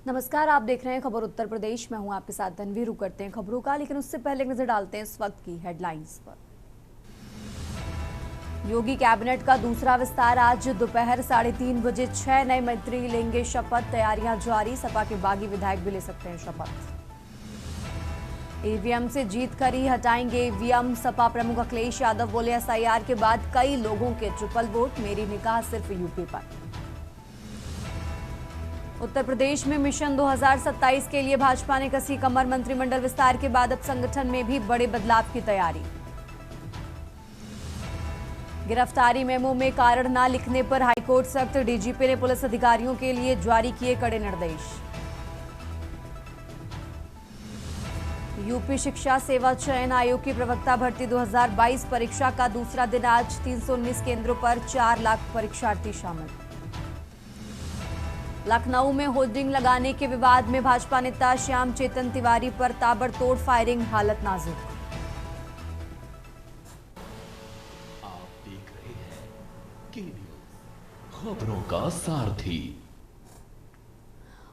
नमस्कार, आप देख रहे हैं खबर उत्तर प्रदेश। मैं हूं आपके साथ तन्वी। रुक करते हैं खबरों का, लेकिन उससे पहले एक नजर डालते हैं इस वक्त की हेडलाइंस पर। योगी कैबिनेट का दूसरा विस्तार आज दोपहर 3:30 बजे 6 नए मंत्री लेंगे शपथ। तैयारियां जारी, सपा के बागी विधायक भी ले सकते हैं शपथ। ईवीएम से जीत कर ही हटाएंगे ईवीएम, सपा प्रमुख अखिलेश यादव बोले एसआईआर के बाद कई लोगों के ट्रिपल वोट, मेरी निगाह सिर्फ यूपी पर। उत्तर प्रदेश में मिशन 2027 के लिए भाजपा ने कसी कमर। मंत्रिमंडल विस्तार के बाद अब संगठन में भी बड़े बदलाव की तैयारी। गिरफ्तारी मेमो में कारण न लिखने पर हाईकोर्ट सख्त, डीजीपी ने पुलिस अधिकारियों के लिए जारी किए कड़े निर्देश। यूपी शिक्षा सेवा चयन आयोग की प्रवक्ता भर्ती 2022 परीक्षा का दूसरा दिन आज 319 केंद्रों पर 4 लाख परीक्षार्थी शामिल। लखनऊ में होर्डिंग लगाने के विवाद में भाजपा नेता श्याम चेतन तिवारी पर ताबड़तोड़ फायरिंग, हालत नाजुक। आप देख रहे हैं के न्यूज़, खबरों का सारथी।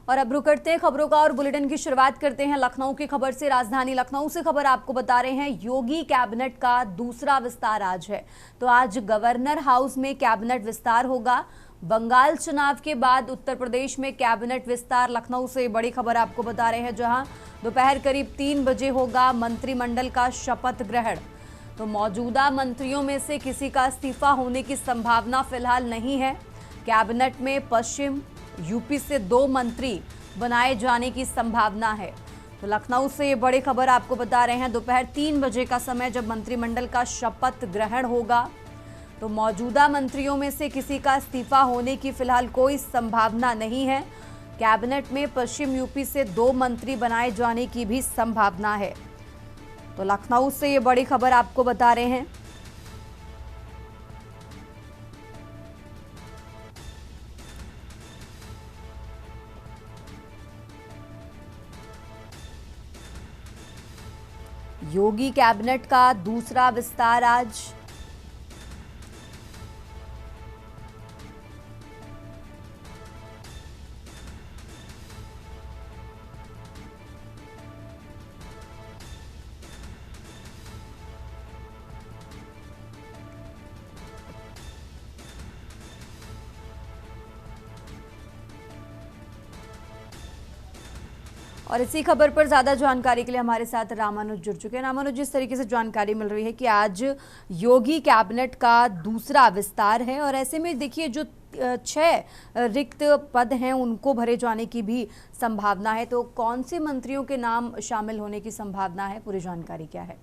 और अब रुक करते हैं खबरों का और बुलेटिन की शुरुआत करते हैं लखनऊ की खबर से। राजधानी लखनऊ से खबर आपको बता रहे हैं, योगी कैबिनेट का दूसरा विस्तार आज है। तो आज गवर्नर हाउस में कैबिनेट विस्तार होगा। बंगाल चुनाव के बाद उत्तर प्रदेश में कैबिनेट विस्तार। लखनऊ से बड़ी खबर आपको बता रहे हैं, जहां दोपहर करीब 3 बजे होगा मंत्रिमंडल का शपथ ग्रहण। तो मौजूदा मंत्रियों में से किसी का इस्तीफा होने की संभावना फिलहाल नहीं है। कैबिनेट में पश्चिम यूपी से 2 मंत्री बनाए जाने की संभावना है। तो लखनऊ से ये बड़ी खबर आपको बता रहे हैं, दोपहर 3 बजे का समय जब मंत्रिमंडल का शपथ ग्रहण होगा, तो मौजूदा मंत्रियों में से किसी का इस्तीफा होने की फिलहाल कोई संभावना नहीं है। कैबिनेट में पश्चिम यूपी से 2 मंत्री बनाए जाने की भी संभावना है। तो लखनऊ से ये बड़ी खबर आपको बता रहे हैं। योगी कैबिनेट का दूसरा विस्तार आज। और इसी खबर पर ज्यादा जानकारी के लिए हमारे साथ रामानुज जुड़ चुके हैं। रामानुज, जिस तरीके से जानकारी मिल रही है कि आज योगी कैबिनेट का दूसरा विस्तार है, और ऐसे में देखिए जो 6 रिक्त पद हैं उनको भरे जाने की भी संभावना है। तो कौन से मंत्रियों के नाम शामिल होने की संभावना है, पूरी जानकारी क्या है?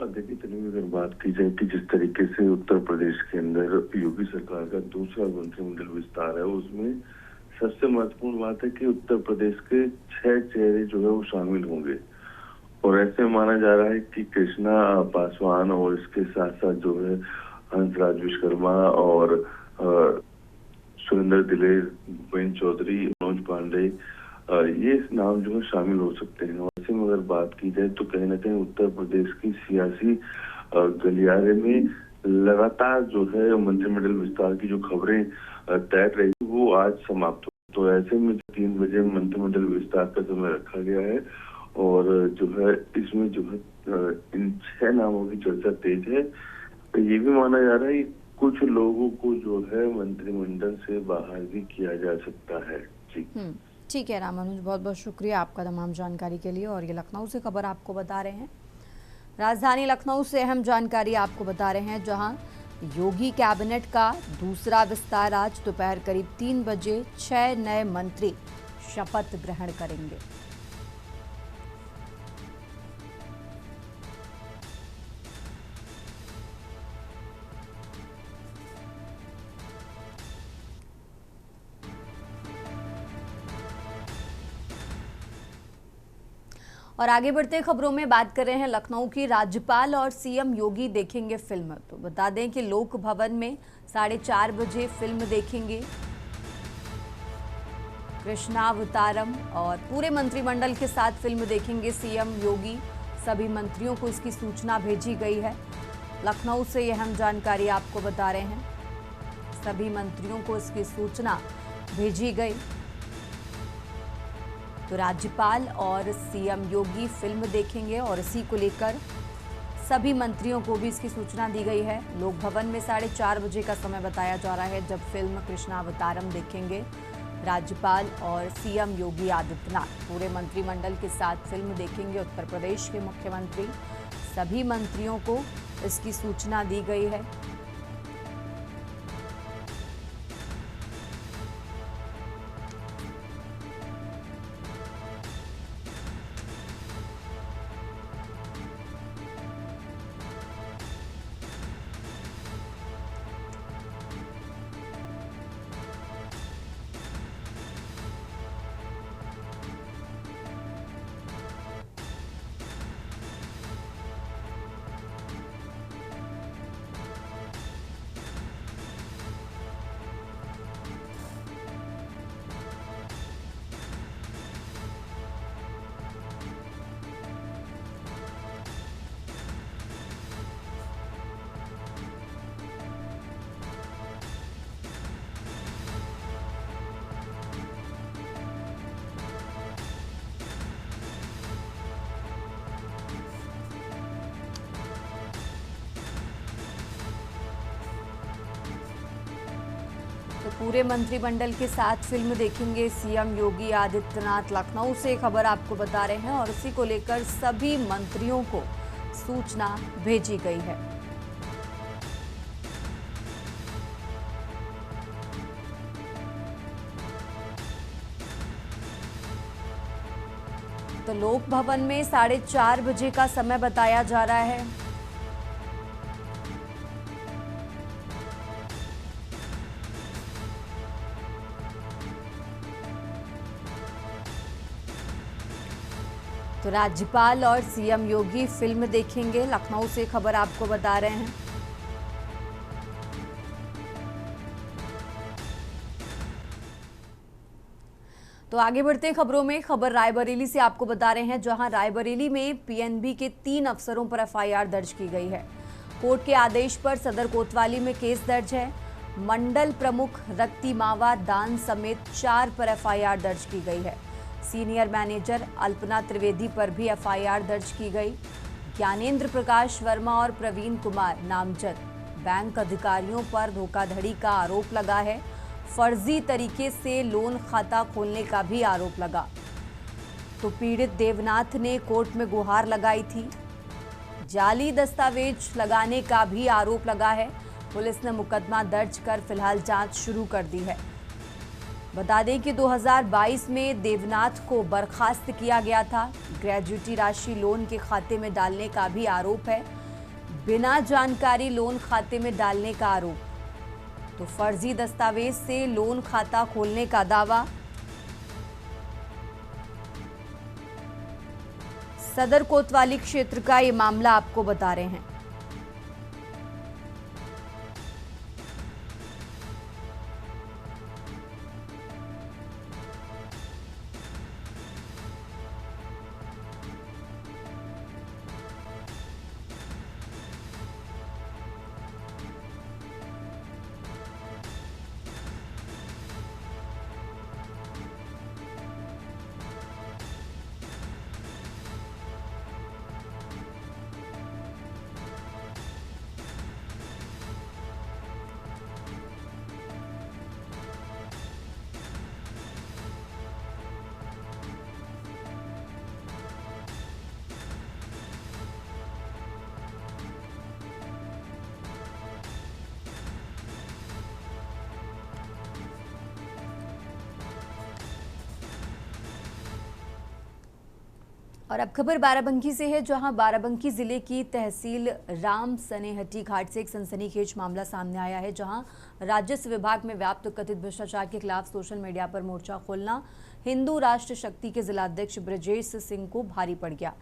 देखिए तन्वी, अगर बात की जाए कि जिस तरीके से उत्तर प्रदेश के अंदर योगी सरकार का दूसरा मंत्रिमंडल विस्तार है, उसमें सबसे महत्वपूर्ण बात है कि उत्तर प्रदेश के 6 चेहरे जो है वो शामिल होंगे। और ऐसे माना जा रहा है कि कृष्णा पासवान और इसके साथ साथ जो है हंसराज विश्वकर्मा और सुरेंद्र दिलेर, भूपेंद्र चौधरी, मनोज पांडे, ये नाम जो है शामिल हो सकते हैं। ऐसे में अगर बात की जाए तो कहीं ना कहीं उत्तर प्रदेश की सियासी गलियारे में लगातार जो है मंत्रिमंडल विस्तार की जो खबरें तैर रही वो आज समाप्त हो। तो ऐसे में 3 बजे मंत्रिमंडल विस्तार का समय रखा गया है, और जो है इसमें जो है इन 6 नामों की चर्चा तेज है। तो ये भी माना जा रहा है कि कुछ लोगों को जो है मंत्रिमंडल से बाहर भी किया जा सकता है। जी ठीक है रामानुज, बहुत बहुत शुक्रिया आपका तमाम जानकारी के लिए। और ये लखनऊ से खबर आपको बता रहे हैं। राजधानी लखनऊ से अहम जानकारी आपको बता रहे हैं, जहां योगी कैबिनेट का दूसरा विस्तार आज दोपहर करीब 3 बजे 6 नए मंत्री शपथ ग्रहण करेंगे। और आगे बढ़ते खबरों में बात कर रहे हैं लखनऊ की। राज्यपाल और सीएम योगी देखेंगे फिल्म। तो बता दें कि लोक भवन में 4:30 बजे फिल्म देखेंगे कृष्णावतारम, और पूरे मंत्रिमंडल के साथ फिल्म देखेंगे सीएम योगी। सभी मंत्रियों को इसकी सूचना भेजी गई है। लखनऊ से यह हम जानकारी आपको बता रहे हैं, सभी मंत्रियों को इसकी सूचना भेजी गई। तो राज्यपाल और सीएम योगी फिल्म देखेंगे और इसी को लेकर सभी मंत्रियों को भी इसकी सूचना दी गई है। लोक भवन में 4:30 बजे का समय बताया जा रहा है जब फिल्म कृष्णावतारम देखेंगे राज्यपाल और सीएम योगी आदित्यनाथ। पूरे मंत्रिमंडल के साथ फिल्म देखेंगे उत्तर प्रदेश के मुख्यमंत्री। सभी मंत्रियों को इसकी सूचना दी गई है। तो पूरे मंत्रिमंडल के साथ फिल्म देखेंगे सीएम योगी आदित्यनाथ। लखनऊ से खबर आपको बता रहे हैं और इसी को लेकर सभी मंत्रियों को सूचना भेजी गई है। तो लोक भवन में 4:30 बजे का समय बताया जा रहा है। तो राज्यपाल और सीएम योगी फिल्म देखेंगे। लखनऊ से खबर आपको बता रहे हैं। तो आगे बढ़ते हैं खबरों में। खबर रायबरेली से आपको बता रहे हैं जहां रायबरेली में पीएनबी के 3 अफसरों पर एफआईआर दर्ज की गई है। कोर्ट के आदेश पर सदर कोतवाली में केस दर्ज है। मंडल प्रमुख रक्ति मावा दान समेत 4 पर एफआईआर दर्ज की गई है। सीनियर मैनेजर अल्पना त्रिवेदी पर भी एफआईआर दर्ज की गई। ज्ञानेंद्र प्रकाश वर्मा और प्रवीण कुमार नामजद बैंक अधिकारियों पर धोखाधड़ी का आरोप लगा है। फर्जी तरीके से लोन खाता खोलने का भी आरोप लगा। तो पीड़ित देवनाथ ने कोर्ट में गुहार लगाई थी। जाली दस्तावेज लगाने का भी आरोप लगा है। पुलिस ने मुकदमा दर्ज कर फिलहाल जांच शुरू कर दी है। बता दें कि 2022 में देवनाथ को बर्खास्त किया गया था। ग्रेजुएटी राशि लोन के खाते में डालने का भी आरोप है। बिना जानकारी लोन खाते में डालने का आरोप। तो फर्जी दस्तावेज से लोन खाता खोलने का दावा। सदर कोतवाली क्षेत्र का ये मामला आपको बता रहे हैं। और अब खबर बाराबंकी से है जहां बाराबंकी जिले की तहसील राम सनेहटी घाट से एक सनसनीखेज मामला सामने आया है, जहां राजस्व विभाग में व्याप्त कथित भ्रष्टाचार के खिलाफ सोशल मीडिया पर मोर्चा खोलना हिंदू राष्ट्र शक्ति के जिलाध्यक्ष ब्रजेश सिंह को भारी पड़ गया।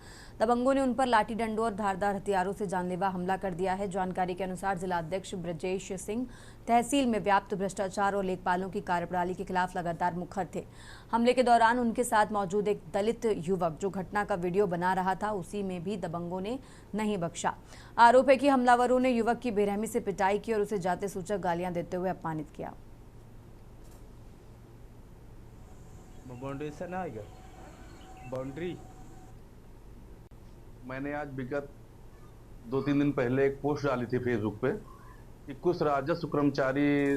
दबंगों ने उन पर लाठी डंडों और धारदार हथियारों से जानलेवा हमला कर दिया है। जानकारी के अनुसार जिलाध्यक्ष ब्रजेश सिंह तहसील में व्याप्त भ्रष्टाचार और लेखपालों की कार्यप्रणाली के खिलाफ लगातार मुखर थे। हमले के दौरान उनके साथ मौजूद एक दलित युवक जो घटना का वीडियो बना रहा था, उसी में भी दबंगों ने नहीं बख्शा। आरोप है कि हमलावरों ने युवक की बेरहमी से पिटाई की और उसे जाति सूचक गालियां देते हुए अपमानित किया। बाउंड्री। मैंने आज विगत 2-3 दिन पहले एक पोस्ट डाली थी फेसबुक पे कि कुछ राजस्व कर्मचारी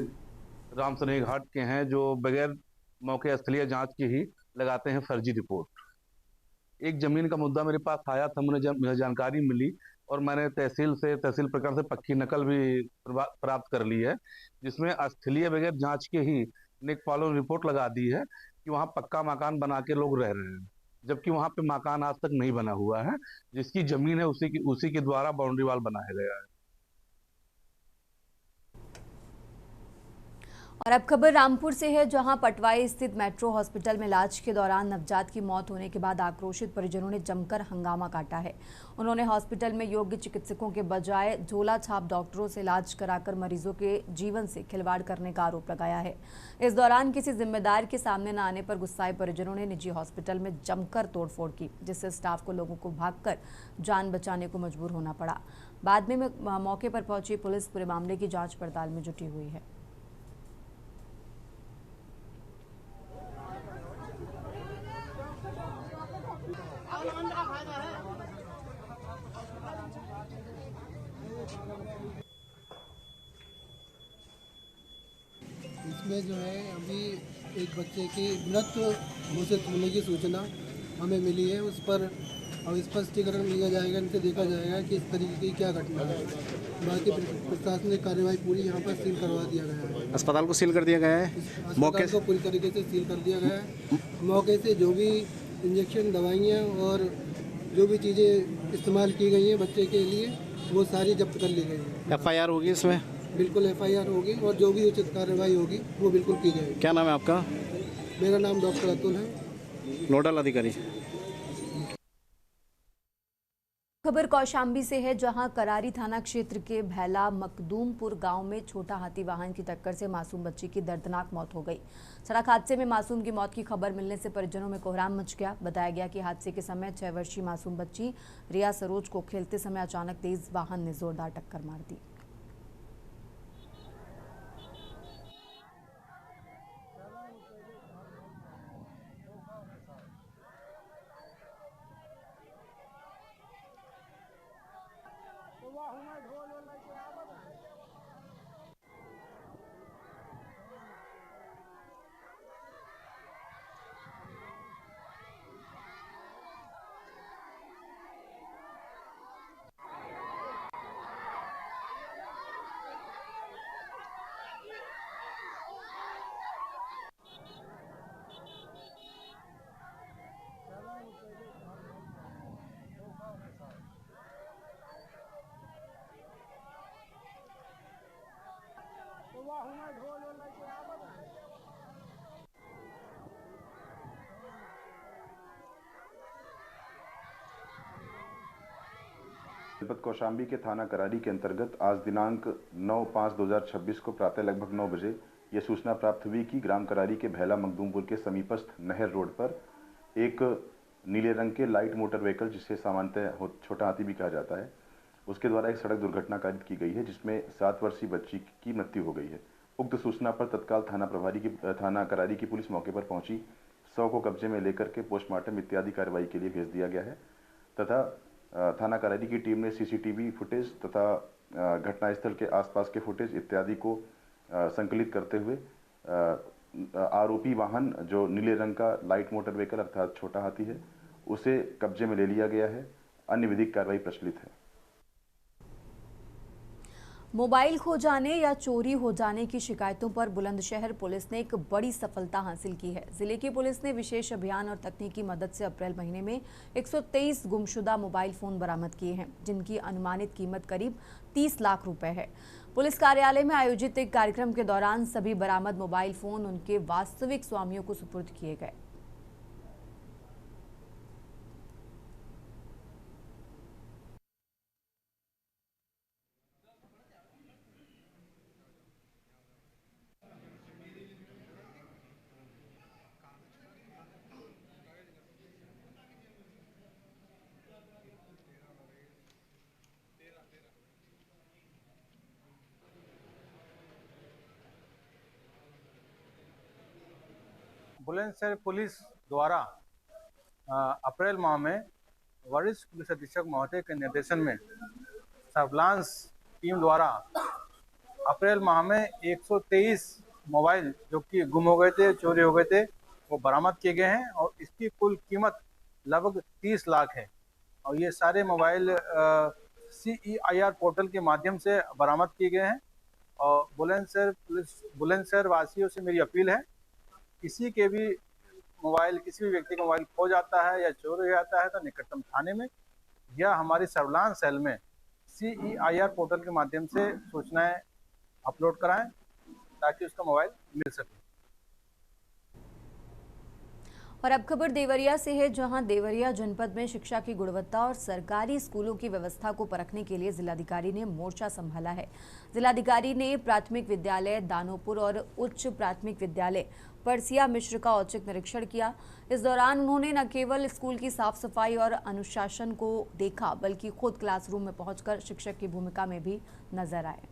रामसनेही घाट के हैं जो बगैर मौके स्थलीय जांच की ही लगाते हैं फर्जी रिपोर्ट। एक जमीन का मुद्दा मेरे पास आया था, मुझे जानकारी मिली और मैंने तहसील प्रकार से पक्की नकल भी प्राप्त कर ली है, जिसमें स्थलीय बगैर जांच के ही नेकपालों ने रिपोर्ट लगा दी है कि वहां पक्का मकान बना के लोग रह रहे हैं, जबकि वहां पे मकान आज तक नहीं बना हुआ है। जिसकी जमीन है उसी के द्वारा बाउंड्री वॉल बनाया गया है। और अब खबर रामपुर से है, जहां पटवाई स्थित मेट्रो हॉस्पिटल में इलाज के दौरान नवजात की मौत होने के बाद आक्रोशित परिजनों ने जमकर हंगामा काटा है। उन्होंने हॉस्पिटल में योग्य चिकित्सकों के बजाय झोला छाप डॉक्टरों से इलाज कराकर मरीजों के जीवन से खिलवाड़ करने का आरोप लगाया है। इस दौरान किसी जिम्मेदार के सामने न आने पर गुस्साए परिजनों ने निजी हॉस्पिटल में जमकर तोड़फोड़ की, जिससे स्टाफ को लोगों को भागकर जान बचाने को मजबूर होना पड़ा। बाद में मौके पर पहुंची पुलिस पूरे मामले की जांच पड़ताल में जुटी हुई है। इसमें जो है अभी एक बच्चे की मृत घोषित होने की सूचना हमें मिली है। उस पर अब स्पष्टीकरण लिया जाएगा, इनसे देखा जाएगा कि इस तरीके की क्या घटना है। बाकी प्रशासनिक कार्यवाही पूरी यहाँ पर सील करवा दिया गया है। अस्पताल को सील कर दिया गया है, अस्पताल को पूरी तरीके से सील कर दिया गया है। मौके से जो भी इंजेक्शन, दवाइयाँ और जो भी चीज़ें इस्तेमाल की गई हैं बच्चे के लिए, वो सारी जब्त कर ली गई हैं। FIR होगी इसमें? बिल्कुल FIR होगी और जो भी उचित कार्रवाई होगी वो बिल्कुल की जाएगी। क्या नाम है आपका? मेरा नाम डॉक्टर अतुल है, नोडल अधिकारी। खबर कौशाम्बी से है, जहां करारी थाना क्षेत्र के भैला मखदूमपुर गांव में छोटा हाथी वाहन की टक्कर से मासूम बच्ची की दर्दनाक मौत हो गई। सड़क हादसे में मासूम की मौत की खबर मिलने से परिजनों में कोहराम मच गया। बताया गया कि हादसे के समय 6 वर्षीय मासूम बच्ची रिया सरोज को खेलते समय अचानक तेज वाहन ने जोरदार टक्कर मार दी। जनपद कौशाम्बी के थाना करारी के अंतर्गत आज दिनांक 9/5/2026 को प्रातः लगभग 9 बजे यह सूचना प्राप्त हुई कि ग्राम करारी के भैला मखदूमपुर के समीपस्थ नहर रोड पर एक नीले रंग के लाइट मोटर व्हीकल, जिसे सामान्यतः छोटा हाथी भी कहा जाता है, उसके द्वारा एक सड़क दुर्घटना कारित की गई है, जिसमें 7 वर्षीय बच्ची की मृत्यु हो गई है। उक्त सूचना पर तत्काल थाना करारी की पुलिस मौके पर पहुंची, शव को कब्जे में लेकर के पोस्टमार्टम इत्यादि कार्रवाई के लिए भेज दिया गया है तथा थाना करारी की टीम ने CCTV फुटेज तथा घटनास्थल के आसपास के फुटेज इत्यादि को संकलित करते हुए आरोपी वाहन, जो नीले रंग का लाइट मोटर व्हीकल अर्थात छोटा हाथी है, उसे कब्जे में ले लिया गया है। अन्य विधिक कार्रवाई प्रचलित है। मोबाइल खो जाने या चोरी हो जाने की शिकायतों पर बुलंदशहर पुलिस ने एक बड़ी सफलता हासिल की है। जिले की पुलिस ने विशेष अभियान और तकनीकी मदद से अप्रैल महीने में 123 गुमशुदा मोबाइल फोन बरामद किए हैं, जिनकी अनुमानित कीमत करीब 30 लाख रुपए है। पुलिस कार्यालय में आयोजित एक कार्यक्रम के दौरान सभी बरामद मोबाइल फोन उनके वास्तविक स्वामियों को सुपुर्द किए गए। बुलंदशहर पुलिस द्वारा अप्रैल माह में वरिष्ठ पुलिस अधीक्षक महोदय के निर्देशन में सर्विलांस टीम द्वारा अप्रैल माह में 123 मोबाइल जो कि गुम हो गए थे, चोरी हो गए थे, वो बरामद किए गए हैं और इसकी कुल कीमत लगभग 30 लाख है। और ये सारे मोबाइल CEIR पोर्टल के माध्यम से बरामद किए गए हैं। और बुलंदशहर वासियों से मेरी अपील है, किसी के भी मोबाइल, किसी भी व्यक्ति का मोबाइल खो जाता है या चोरी हो जाता है तो निकटतम थाने में या हमारी सर्विलांस सेल में CEIR पोर्टल के माध्यम से सूचनाएं अपलोड कराएं ताकि उसका मोबाइल मिल सके। और अब खबर देवरिया से है, जहां देवरिया जनपद में शिक्षा की गुणवत्ता और सरकारी स्कूलों की व्यवस्था को परखने के लिए जिलाधिकारी ने मोर्चा संभाला है। जिलाधिकारी ने प्राथमिक विद्यालय दानोपुर और उच्च प्राथमिक विद्यालय परसिया मिश्र का औचक निरीक्षण किया। इस दौरान उन्होंने न केवल स्कूल की साफ सफाई और अनुशासन को देखा, बल्कि खुद क्लासरूम में पहुंचकर शिक्षक की भूमिका में भी नजर आए।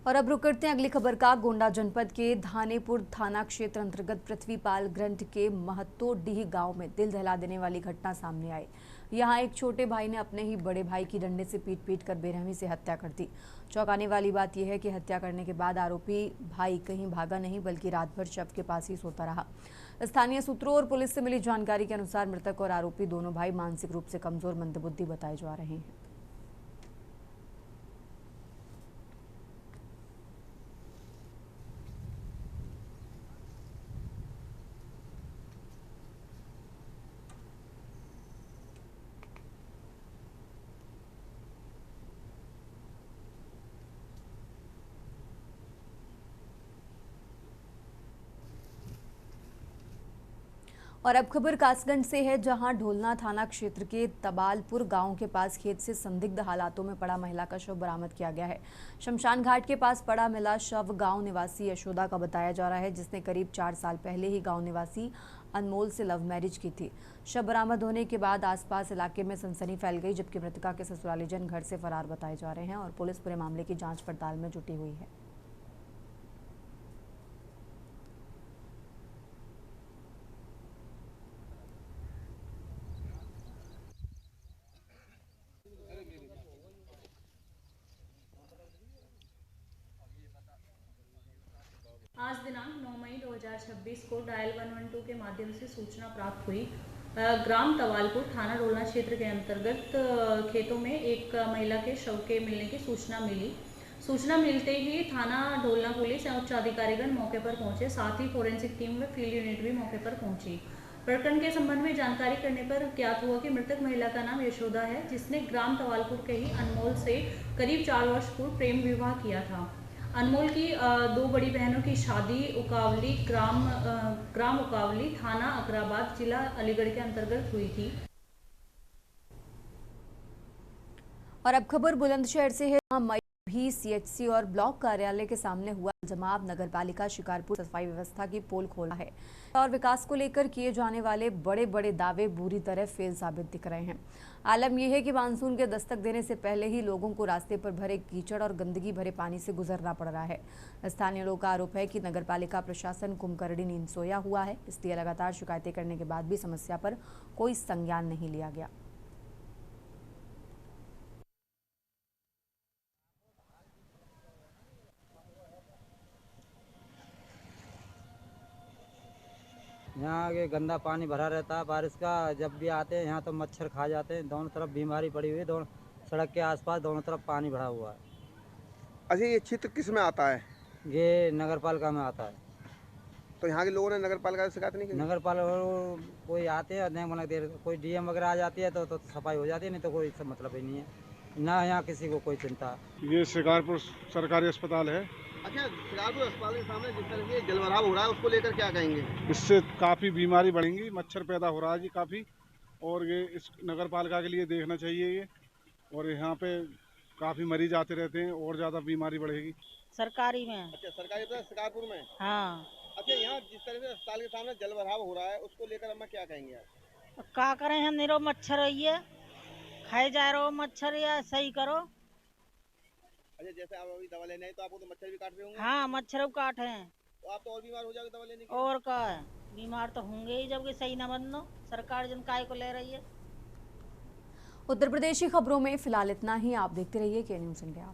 और अब रुक करते हैं अगली खबर का। गोंडा जनपद के धानेपुर थाना क्षेत्र अंतर्गत पृथ्वीपाल ग्रंथ के महतोडीह गांव में दिल दहला देने वाली घटना सामने आई। यहां एक छोटे भाई ने अपने ही बड़े भाई की डंडे से पीट कर बेरहमी से हत्या कर दी। चौंकाने वाली बात यह है कि हत्या करने के बाद आरोपी भाई कहीं भागा नहीं, बल्कि रात भर शव के पास ही सोता रहा। स्थानीय सूत्रों और पुलिस से मिली जानकारी के अनुसार मृतक और आरोपी दोनों भाई मानसिक रूप से कमजोर मंदबुद्धि बताए जा रहे हैं। और अब खबर कासगंज से है, जहां ढोलना थाना क्षेत्र के तबालपुर गांव के पास खेत से संदिग्ध हालातों में पड़ा महिला का शव बरामद किया गया है। शमशान घाट के पास पड़ा मिला शव गांव निवासी यशोदा का बताया जा रहा है, जिसने करीब 4 साल पहले ही गांव निवासी अनमोल से लव मैरिज की थी। शव बरामद होने के बाद आसपास इलाके में सनसनी फैल गई, जबकि मृतका के ससुरालीजन घर से फरार बताए जा रहे हैं और पुलिस पूरे मामले की जाँच पड़ताल में जुटी हुई है। आज दिनांक 9 मई 2026 को डायल 112 के माध्यम से सूचना प्राप्त हुई। ग्राम तवालपुर थाना ढोलना क्षेत्र के अंतर्गत खेतों में एक महिला के शव के मिलने की सूचना मिली। सूचना मिलते ही थाना ढोलना पुलिस और उच्च अधिकारीगण मौके पर पहुंचे, साथ ही फोरेंसिक टीम व फील्ड यूनिट भी मौके पर पहुंची। प्रकरण के संबंध में जानकारी करने पर ज्ञात हुआ कि मृतक महिला का नाम यशोदा है, जिसने ग्राम तवालपुर के ही अनमोल से करीब 4 वर्ष पूर्व प्रेम विवाह किया था। अनमोल की 2 बड़ी बहनों की शादी उकावली ग्राम उकावली थाना अकराबाद जिला अलीगढ़ के अंतर्गत हुई थी। और अब खबर बुलंदशहर से है, मई भी CHC और ब्लॉक कार्यालय के सामने हुआ जमाव नगरपालिका शिकारपुर सफाई व्यवस्था की पोल खोला है और विकास को लेकर किए जाने वाले बड़े बड़े दावे बुरी तरह फेल साबित दिख रहे हैं। आलम यह है कि मानसून के दस्तक देने से पहले ही लोगों को रास्ते पर भरे कीचड़ और गंदगी भरे पानी से गुजरना पड़ रहा है। स्थानीय लोगों का आरोप है कि नगरपालिका प्रशासन कुंभकर्णी नींद सोया हुआ है, इसलिए लगातार शिकायतें करने के बाद भी समस्या पर कोई संज्ञान नहीं लिया गया। यहाँ आगे गंदा पानी भरा रहता है बारिश का, जब भी आते हैं यहाँ तो मच्छर खा जाते हैं, दोनों तरफ बीमारी पड़ी हुई है, दोनों सड़क के आसपास दोनों तरफ पानी भरा हुआ है। अच्छा, ये क्षेत्र किस में आता है? ये नगर पालिका में आता है। तो यहाँ के लोगों ने नगर पालिका से शिकायत नहीं की? नगर पालिका कोई आते हैं नहीं, मतलब देर कोई डीएम वगैरह आ जाती है तो सफाई हो जाती है, नहीं तो कोई सब मतलब ही नहीं है ना, यहाँ किसी को कोई चिंता। ये शिकारपुर सरकारी अस्पताल है। अच्छा, शिकारपुर अस्पताल के सामने जिस तरह से जलभराव हो रहा है उसको लेकर क्या कहेंगे? इससे काफ़ी बीमारी बढ़ेंगी, मच्छर पैदा हो रहा है जी काफ़ी, और ये इस नगर पालिका के लिए देखना चाहिए ये, और यहाँ पे काफ़ी मरीज आते रहते हैं और ज़्यादा बीमारी बढ़ेगी। सरकारी में। अच्छा, सरकारी अस्पताल शिकारपुर में। हाँ। अच्छा, यहाँ जिस तरह से अस्पताल के सामने जलभराव हो रहा है उसको लेकर अम्मा क्या कहेंगे आप? क्या करें हम, निरो मच्छर है खाए जा रहे हो मच्छर, या सही करो। अच्छा, जैसे आप अभी दवा लेने आए तो आपको तो मच्छर भी काट रहे होंगे? हाँ, मच्छर काट हैं। तो आप तो और बीमार हो जाओगे दवा लेने के? और क्या है, बीमार तो होंगे ही जब सही ना बनो, सरकार जन काय को ले रही है। उत्तर प्रदेश की खबरों में फिलहाल इतना ही। आप देखते रहिए के न्यूज़ इंडिया।